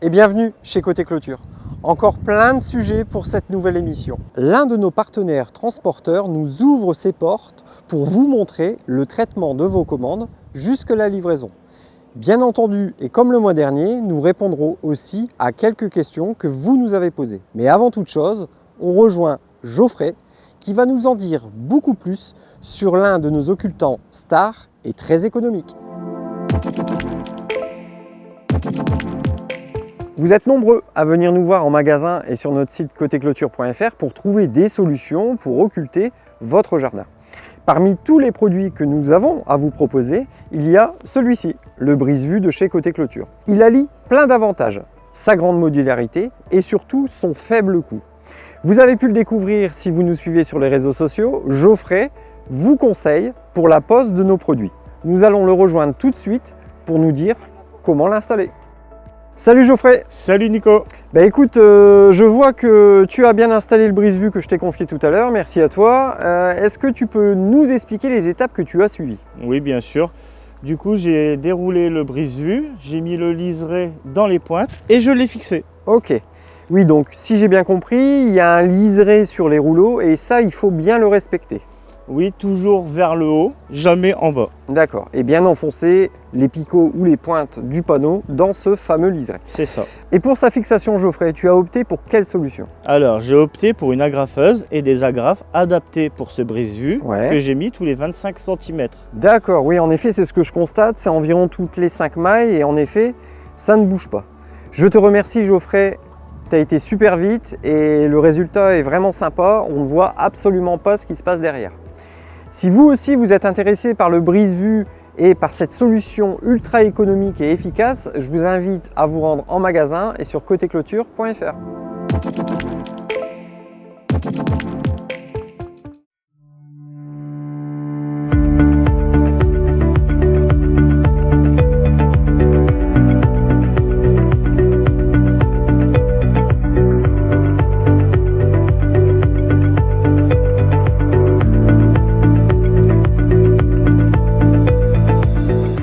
et bienvenue chez Côté Clôture. Encore plein de sujets pour cette nouvelle émission. L'un de nos partenaires transporteurs nous ouvre ses portes pour vous montrer le traitement de vos commandes jusque la livraison. Bien entendu, et comme le mois dernier, nous répondrons aussi à quelques questions que vous nous avez posées. Mais avant toute chose, on rejoint Geoffrey qui va nous en dire beaucoup plus sur l'un de nos occultants stars et très économique. Vous êtes nombreux à venir nous voir en magasin et sur notre site côtéclôture.fr pour trouver des solutions pour occulter votre jardin. Parmi tous les produits que nous avons à vous proposer, il y a celui-ci, le brise-vue de chez Côté Clôture. Il allie plein d'avantages, sa grande modularité et surtout son faible coût. Vous avez pu le découvrir si vous nous suivez sur les réseaux sociaux, Geoffrey vous conseille pour la pose de nos produits. Nous allons le rejoindre tout de suite pour nous dire comment l'installer. Salut Geoffrey. Salut Nico. Écoute, je vois que tu as bien installé le brise-vue que je t'ai confié tout à l'heure, merci à toi. Est-ce que tu peux nous expliquer les étapes que tu as suivies? Oui, bien sûr. Du coup, j'ai déroulé le brise-vue, j'ai mis le liseré dans les pointes et je l'ai fixé. Ok. Oui, donc si j'ai bien compris, il y a un liseré sur les rouleaux et ça, il faut bien le respecter. Oui, toujours vers le haut, jamais en bas. D'accord. Et bien enfoncer les picots ou les pointes du panneau dans ce fameux liseré. C'est ça. Et pour sa fixation, Geoffrey, tu as opté pour quelle solution? Alors, j'ai opté pour une agrafeuse et des agrafes adaptées pour ce brise-vue que j'ai mis tous les 25 cm. D'accord, oui, en effet, c'est ce que je constate. C'est environ toutes les 5 mailles et en effet, ça ne bouge pas. Je te remercie, Geoffrey. Tu as été super vite et le résultat est vraiment sympa. On ne voit absolument pas ce qui se passe derrière. Si vous aussi vous êtes intéressé par le brise-vue et par cette solution ultra économique et efficace, je vous invite à vous rendre en magasin et sur côtéclôture.fr.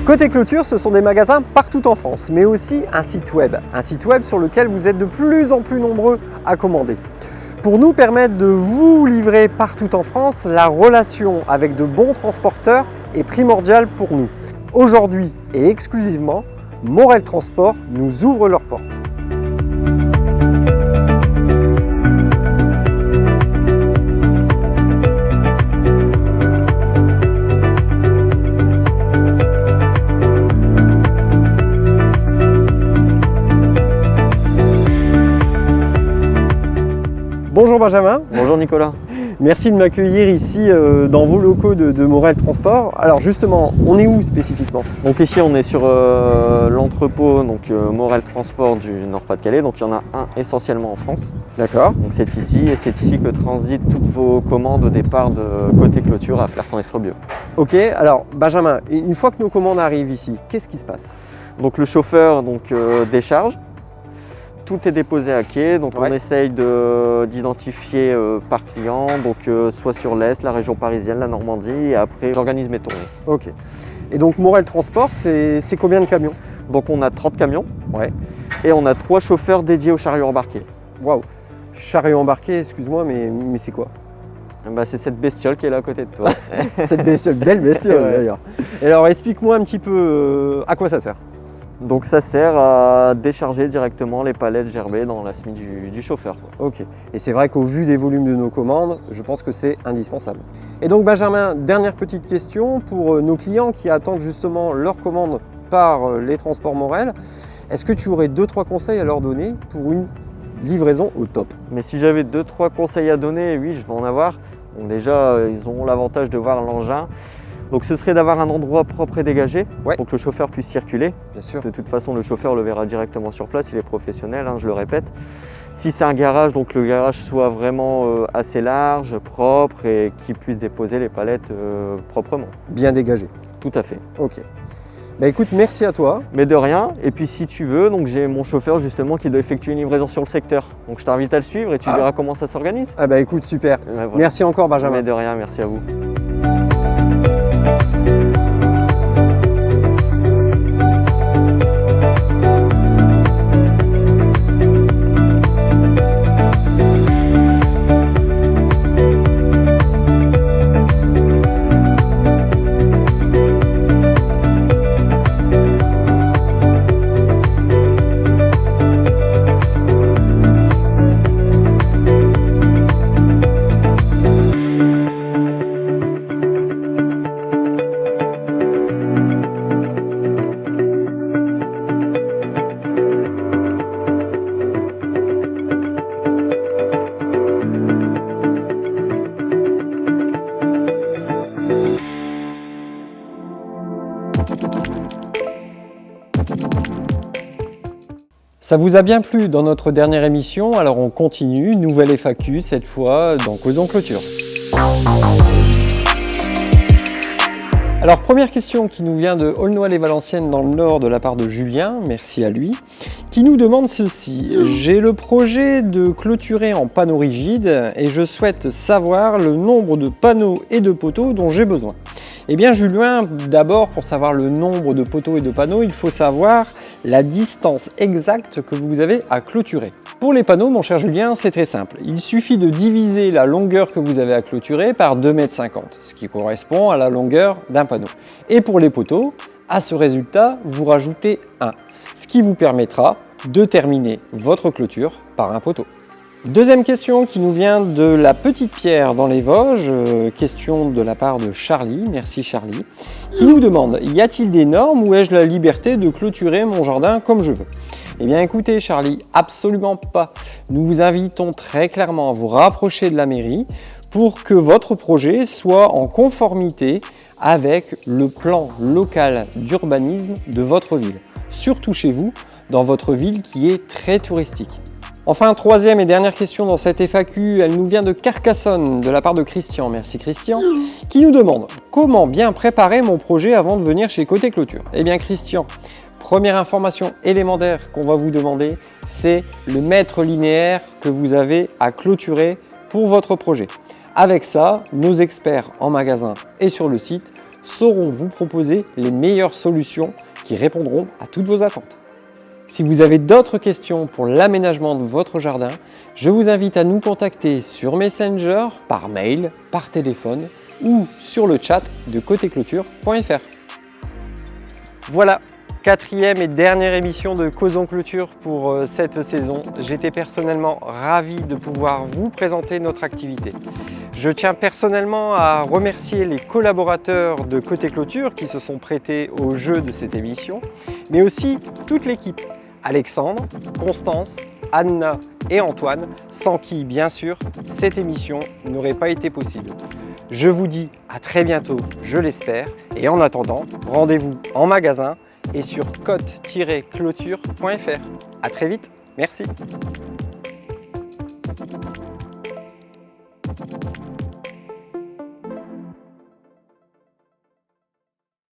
Côté Clôture, ce sont des magasins partout en France, mais aussi un site web sur lequel vous êtes de plus en plus nombreux à commander. Pour nous permettre de vous livrer partout en France, la relation avec de bons transporteurs est primordiale pour nous. Aujourd'hui et exclusivement, Morel Transport nous ouvre leurs portes. Bonjour Benjamin. Bonjour Nicolas. Merci de m'accueillir ici dans vos locaux de Morel Transport. Alors justement, on est où spécifiquement? Donc ici on est sur l'entrepôt Morel Transport du Nord-Pas-de-Calais. Donc il y en a un essentiellement en France. D'accord. Donc c'est ici et c'est ici que transitent toutes vos commandes au départ de Côté Clôture à Flair-Saint-Escrobieux. Ok, alors Benjamin, une fois que nos commandes arrivent ici, qu'est-ce qui se passe? Donc le chauffeur décharge. Tout est déposé à quai, donc on essaye d'identifier par client, soit sur l'Est, la région parisienne, la Normandie, et après j'organise mes tournées. Ok. Et donc Morel Transport, c'est combien de camions? Donc on a 30 camions, ouais, et on a 3 chauffeurs dédiés au chariot embarqué. Waouh! Chariot embarqué, excuse-moi, mais c'est quoi? C'est cette bestiole qui est là à côté de toi. Cette bestiole, belle bestiole d'ailleurs. Et alors explique-moi un petit peu à quoi ça sert? Donc ça sert à décharger directement les palettes gerbées dans la semis du chauffeur. Ok, et c'est vrai qu'au vu des volumes de nos commandes, je pense que c'est indispensable. Et donc Benjamin, dernière petite question pour nos clients qui attendent justement leur commande par les transports Morel. Est-ce que tu aurais 2-3 conseils à leur donner pour une livraison au top? Mais si j'avais 2-3 conseils à donner, oui, je vais en avoir. Bon, déjà, ils auront l'avantage de voir l'engin. Donc ce serait d'avoir un endroit propre et dégagé pour que le chauffeur puisse circuler. Bien sûr. De toute façon, le chauffeur le verra directement sur place, il est professionnel, je le répète. Si c'est un garage, donc le garage soit vraiment assez large, propre et qu'il puisse déposer les palettes proprement. Bien dégagé. Tout à fait. Ok. Écoute, merci à toi. Mais de rien. Et puis si tu veux, j'ai mon chauffeur justement qui doit effectuer une livraison sur le secteur. Donc je t'invite à le suivre et tu verras comment ça s'organise. Écoute, super. Voilà. Merci encore Benjamin. Mais de rien, merci à vous. Ça vous a bien plu dans notre dernière émission, alors on continue, nouvelle FAQ cette fois dans Causons Clôture. Alors première question qui nous vient de Aulnoy-les-Valenciennes dans le Nord de la part de Julien, merci à lui, qui nous demande ceci. J'ai le projet de clôturer en panneaux rigides et je souhaite savoir le nombre de panneaux et de poteaux dont j'ai besoin. Eh bien Julien, d'abord pour savoir le nombre de poteaux et de panneaux, il faut savoir la distance exacte que vous avez à clôturer. Pour les panneaux, mon cher Julien, c'est très simple. Il suffit de diviser la longueur que vous avez à clôturer par 2,50 m, ce qui correspond à la longueur d'un panneau. Et pour les poteaux, à ce résultat, vous rajoutez 1, ce qui vous permettra de terminer votre clôture par un poteau. Deuxième question qui nous vient de la Petite Pierre dans les Vosges, question de la part de Charlie, merci Charlie, qui nous demande « Y a-t-il des normes ou ai-je la liberté de clôturer mon jardin comme je veux ?» Eh bien écoutez Charlie, absolument pas. Nous vous invitons très clairement à vous rapprocher de la mairie pour que votre projet soit en conformité avec le plan local d'urbanisme de votre ville, surtout chez vous, dans votre ville qui est très touristique. Enfin, troisième et dernière question dans cette FAQ, elle nous vient de Carcassonne, de la part de Christian, merci Christian, qui nous demande « Comment bien préparer mon projet avant de venir chez Côté Clôture ?» Eh bien Christian, première information élémentaire qu'on va vous demander, c'est le mètre linéaire que vous avez à clôturer pour votre projet. Avec ça, nos experts en magasin et sur le site sauront vous proposer les meilleures solutions qui répondront à toutes vos attentes. Si vous avez d'autres questions pour l'aménagement de votre jardin, je vous invite à nous contacter sur Messenger, par mail, par téléphone ou sur le chat de côtéclôture.fr. Voilà, quatrième et dernière émission de Causons Clôture pour cette saison. J'étais personnellement ravi de pouvoir vous présenter notre activité. Je tiens personnellement à remercier les collaborateurs de Côté Clôture qui se sont prêtés au jeu de cette émission, mais aussi toute l'équipe. Alexandre, Constance, Anna et Antoine, sans qui, bien sûr, cette émission n'aurait pas été possible. Je vous dis à très bientôt, je l'espère, et en attendant, rendez-vous en magasin et sur côte-clôture.fr. À très vite, merci.